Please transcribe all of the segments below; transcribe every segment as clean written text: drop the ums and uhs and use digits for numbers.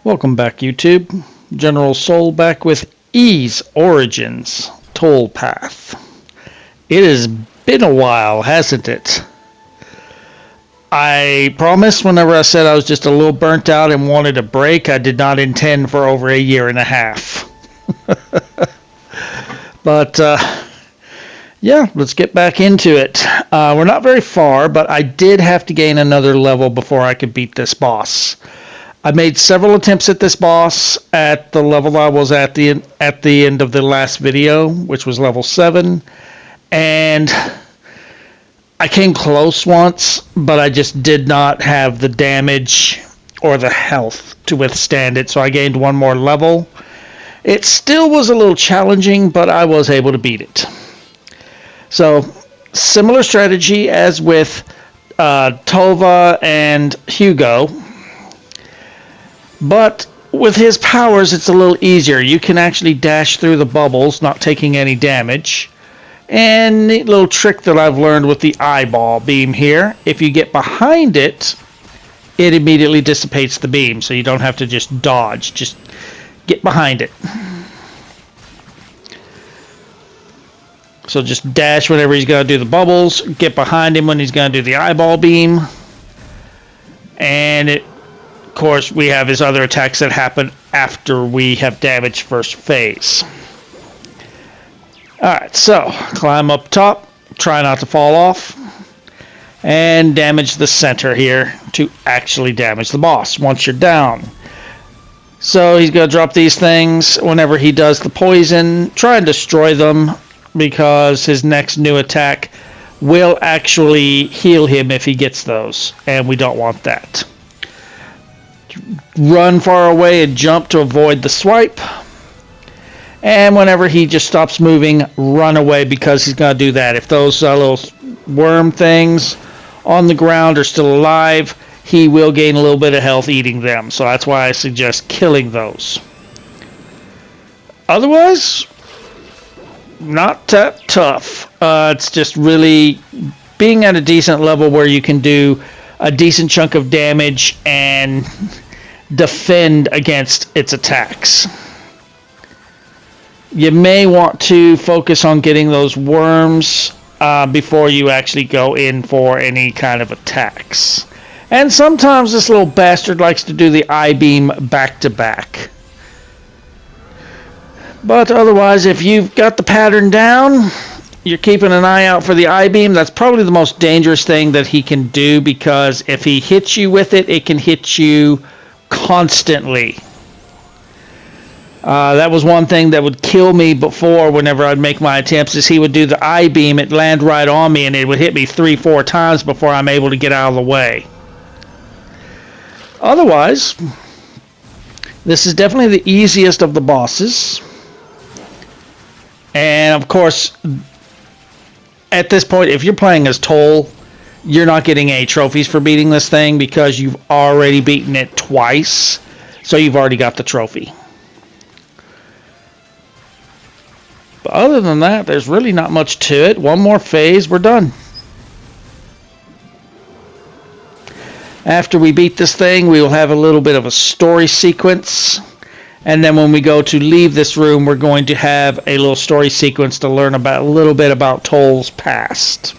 Welcome back, YouTube. General Soul back with Ys Origins Toll Path. It has been a while, hasn't it? I promised whenever I said I was just a little burnt out and wanted a break, I did not intend for over a year and a half. But, yeah, let's get back into it. We're not very far, but I did have to gain another level before I could beat this boss. I made several attempts at this boss at the level I was at the end of the last video, which was level 7, and I came close once, but I just did not have the damage or the health to withstand it, so I gained one more level. It still was a little challenging, but I was able to beat it. So, similar strategy as with Tova and Hugo. But with his powers, it's a little easier. You can actually dash through the bubbles, not taking any damage. And neat little trick that I've learned with the eyeball beam here. If you get behind it, it immediately dissipates the beam. So you don't have to just dodge. Just get behind it. So just dash whenever he's going to do the bubbles. Get behind him when he's going to do the eyeball beam. And of course, we have his other attacks that happen after we have damaged first phase. Alright, so climb up top, try not to fall off, and damage the center here to actually damage the boss once you're down. So he's going to drop these things whenever he does the poison. Try and destroy them because his next new attack will actually heal him if he gets those, and we don't want that. Run far away and jump to avoid the swipe. And whenever he just stops moving, run away because he's going to do that. If those little worm things on the ground are still alive, he will gain a little bit of health eating them. So that's why I suggest killing those. Otherwise, not that tough. It's just really being at a decent level where you can do a decent chunk of damage and defend against its attacks. You may want to focus on getting those worms before you actually go in for any kind of attacks. And sometimes this little bastard likes to do the I-beam back to back. But otherwise, if you've got the pattern down, you're keeping an eye out for the I-beam. That's probably the most dangerous thing that he can do, because if he hits you with it, it can hit you constantly. That was one thing that would kill me before whenever I'd make my attempts, is he would do the I-beam, it'd land right on me, and it would hit me 3-4 times before I'm able to get out of the way. Otherwise, this is definitely the easiest of the bosses. And of course, at this point, if you're playing as Toll, you're not getting any trophies for beating this thing because you've already beaten it twice. So you've already got the trophy. But other than that, there's really not much to it. One more phase, we're done. After we beat this thing, we will have a little bit of a story sequence. And then when we go to leave this room, we're going to have a little story sequence to learn about a little bit about Toll's past.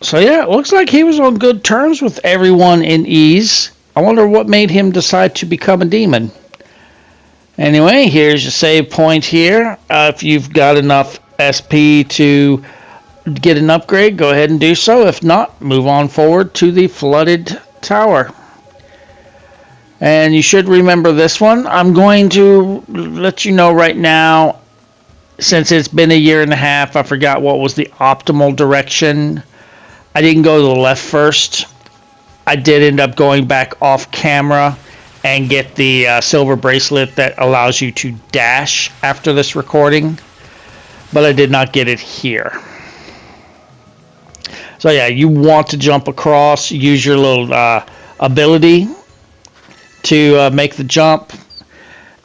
So yeah, it looks like he was on good terms with everyone in Ys. I wonder what made him decide to become a demon. Anyway, here's your save point here. If you've got enough SP to get an upgrade, go ahead and do so. If not, move on forward to the flooded tower. And you should remember this one. I'm going to let you know right now, since it's been a year and a half, I forgot what was the optimal direction. I didn't go to the left first. I did end up going back off camera and get the silver bracelet that allows you to dash after this recording, but I did not get it here. So yeah, you want to jump across, use your little ability to make the jump.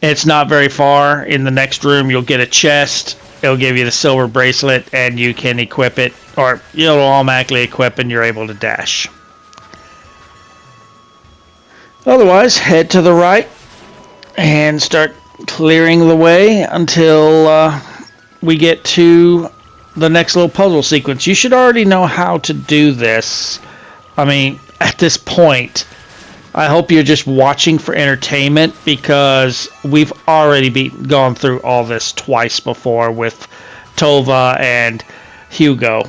It's not very far. In the next room, you'll get a chest. It'll give you the silver bracelet, and you can equip it, or it'll automatically equip, and you're able to dash. Otherwise, head to the right and start clearing the way until we get to the next little puzzle sequence. You should already know how to do this. I mean, at this point, I hope you're just watching for entertainment, because we've already gone through all this twice before with Tova and Hugo.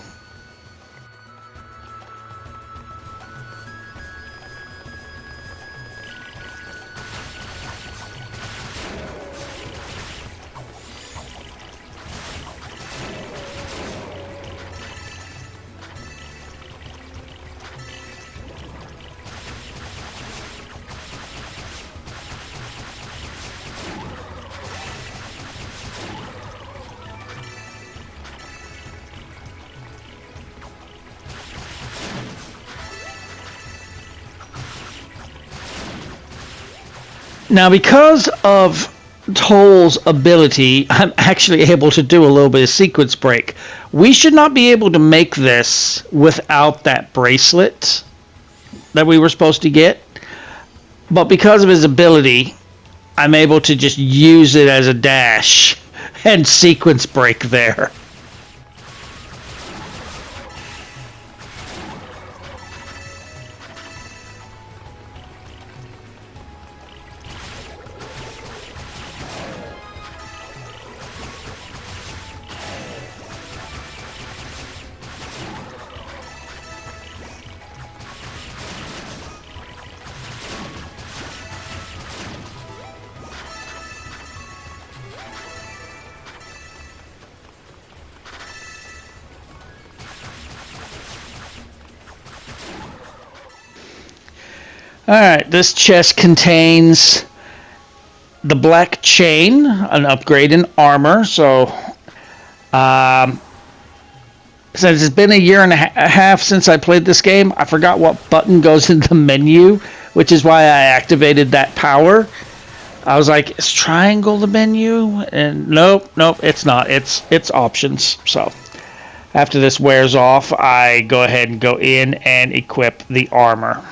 Now, because of Toll's ability, I'm actually able to do a little bit of sequence break. We should not be able to make this without that bracelet that we were supposed to get. But because of his ability, I'm able to just use it as a dash and sequence break there. Alright, this chest contains the black chain, an upgrade in armor, so since it's been a year and a half since I played this game, I forgot what button goes in the menu, which is why I activated that power. I was like, is triangle the menu? And nope, it's not. It's options. So after this wears off, I go ahead and go in and equip the armor.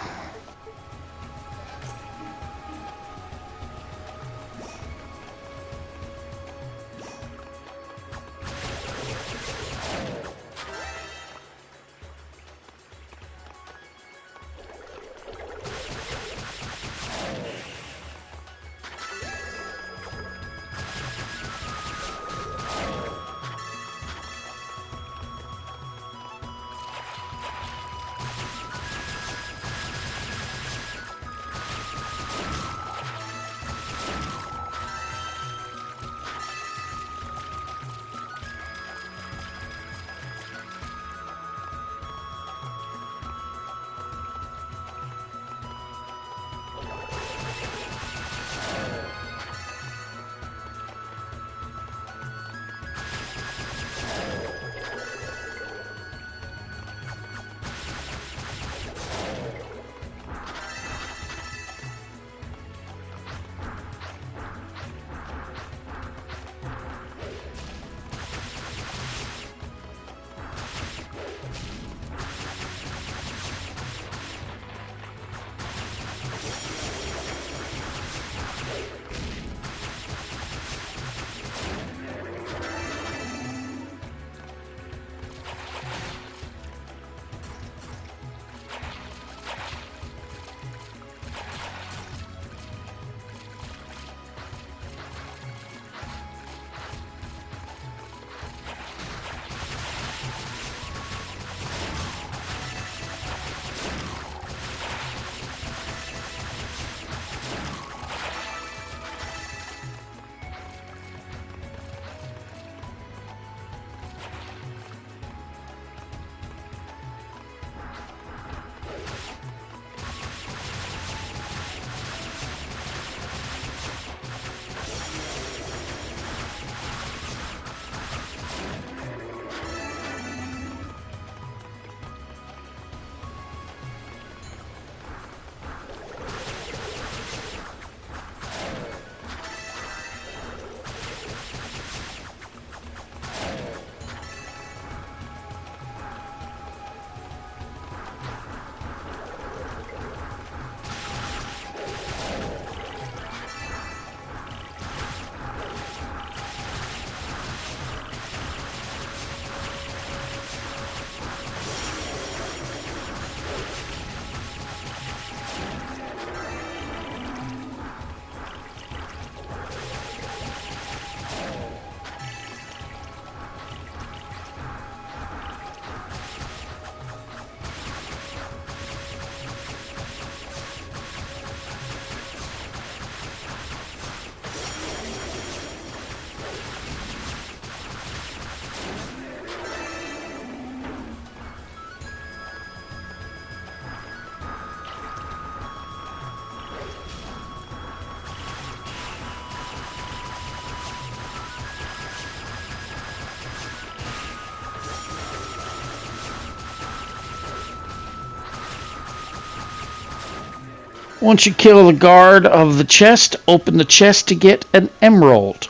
Once you kill the guard of the chest, open the chest to get an emerald.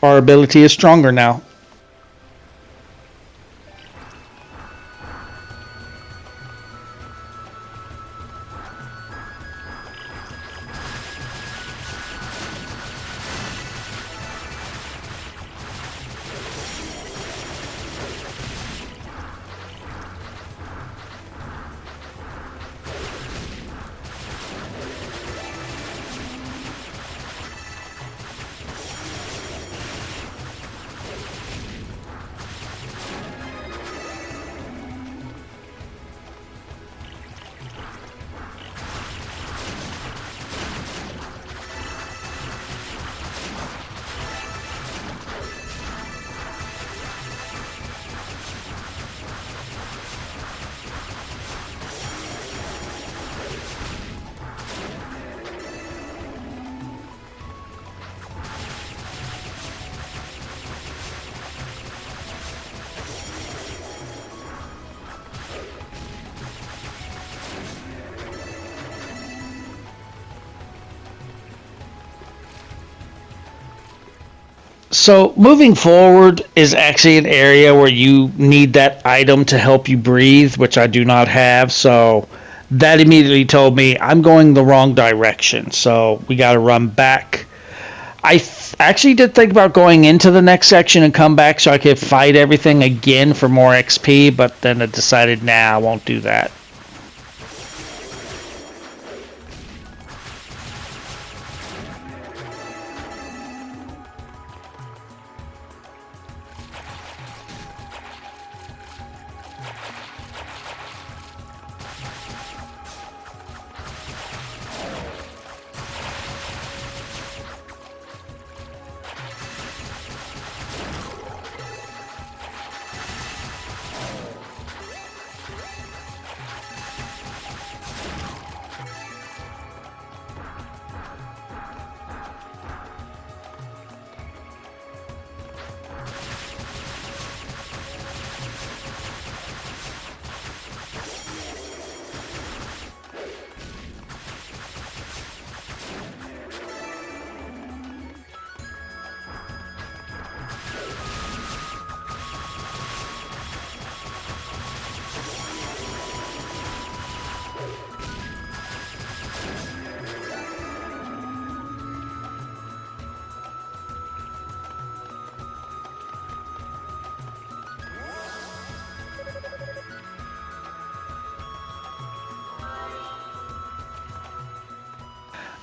Our ability is stronger now. So moving forward is actually an area where you need that item to help you breathe, which I do not have. So that immediately told me I'm going the wrong direction. So we got to run back. Actually did think about going into the next section and come back so I could fight everything again for more XP, but then I decided, nah, I won't do that.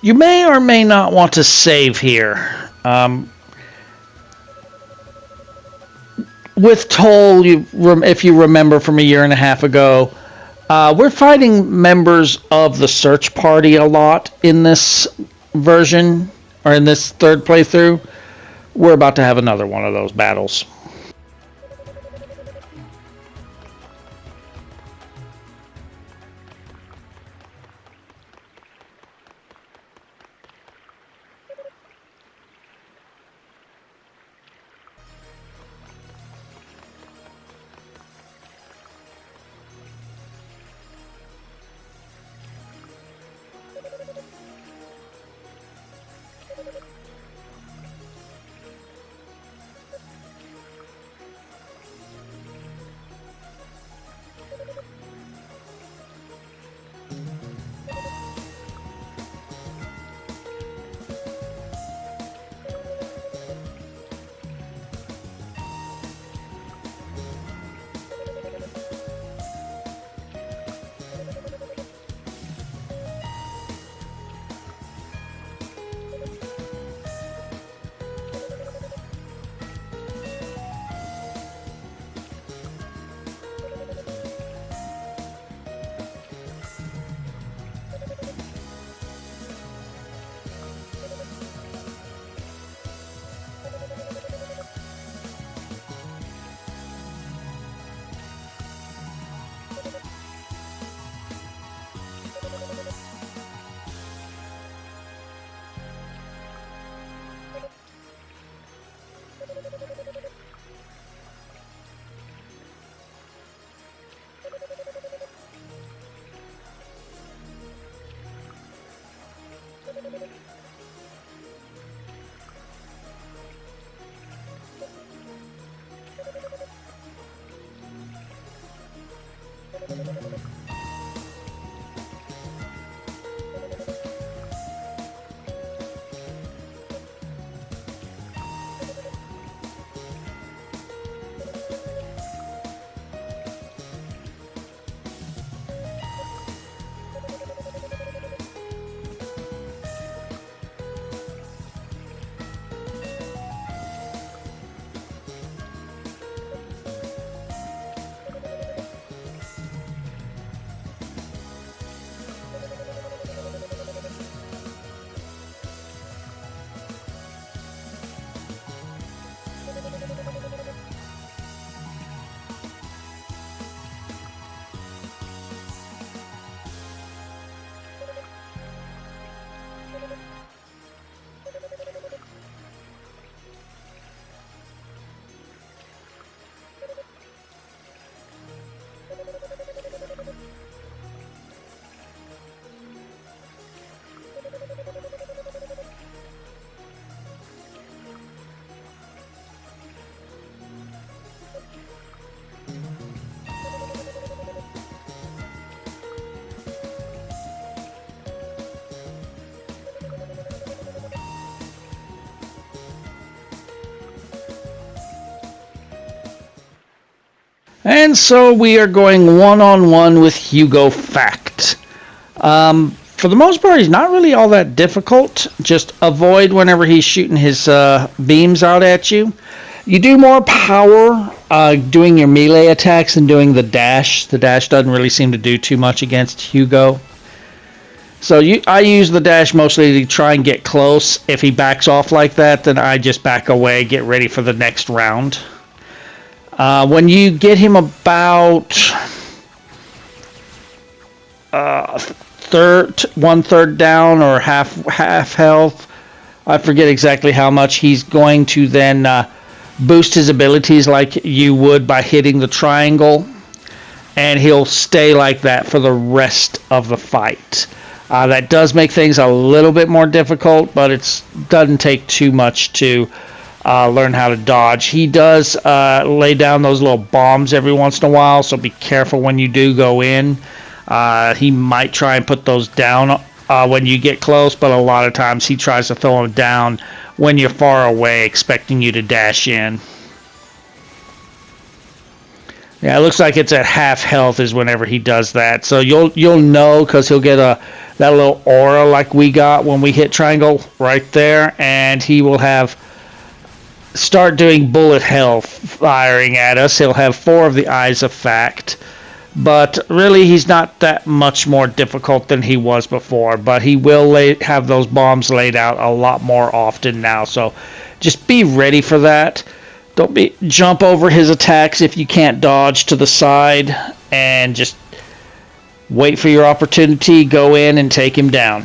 You may or may not want to save here. With Toll, if you remember from a year and a half ago, we're fighting members of the search party a lot in this version, or in this third playthrough. We're about to have another one of those battles. And so we are going one-on-one with Hugo Fact. For the most part, he's not really all that difficult. Just avoid whenever he's shooting his beams out at you. You do more power doing your melee attacks than doing the dash. The dash doesn't really seem to do too much against Hugo. So I use the dash mostly to try and get close. If he backs off like that, then I just back away, get ready for the next round. When you get him about one third down or half health, I forget exactly how much, he's going to then boost his abilities like you would by hitting the triangle, and he'll stay like that for the rest of the fight. That does make things a little bit more difficult, but it doesn't take too much to learn how to dodge. He does lay down those little bombs every once in a while, so be careful when you do go in. He might try and put those down when you get close, but a lot of times he tries to throw them down when you're far away, expecting you to dash in. Yeah, it looks like it's at half health is whenever he does that. So you'll know because he'll get that little aura like we got when we hit triangle right there, and he will start doing bullet hell firing at us. He'll have 4 of the Eyes of Fact, but really he's not that much more difficult than he was before. But he will have those bombs laid out a lot more often now, so just be ready for that. Don't jump over his attacks if you can't dodge to the side, and just wait for your opportunity, go in and take him down.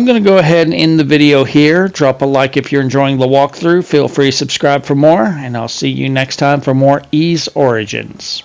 going to go ahead and end the video here. Drop a like if you're enjoying the walkthrough. Feel free to subscribe for more, and I'll see you next time for more Ys Origins.